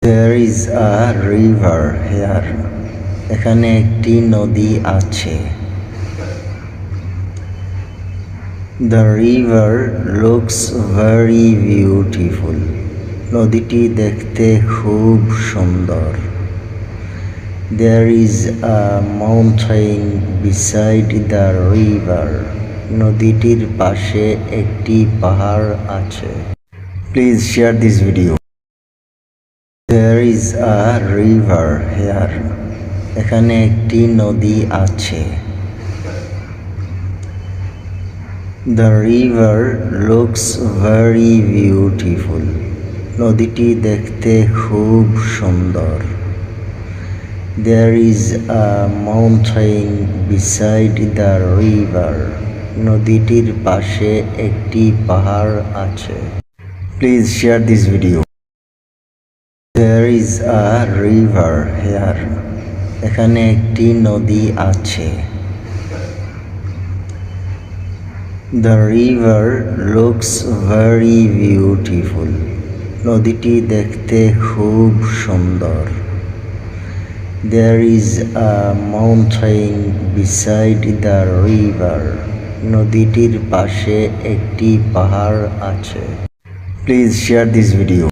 There is a river here. এখানে একটি নদী আছে। The river looks very beautiful. নদীটি দেখতে খুব সুন্দর। There is a mountain beside the river. নদীটির পাশে একটি পাহাড় আছে। Please share this video. There is a river here. এখানে একটি নদী আছে। The river looks very beautiful. নদীটি দেখতে খুব সুন্দর। There is a mountain beside the river. নদীটির পাশে একটি পাহাড় আছে। Please share this video. There is a river here. এখানে একটি নদী আছে। The river looks very beautiful. নদীটি দেখতে খুব সুন্দর। There is a mountain beside the river. নদীটির পাশে একটি পাহাড় আছে। Please share this video.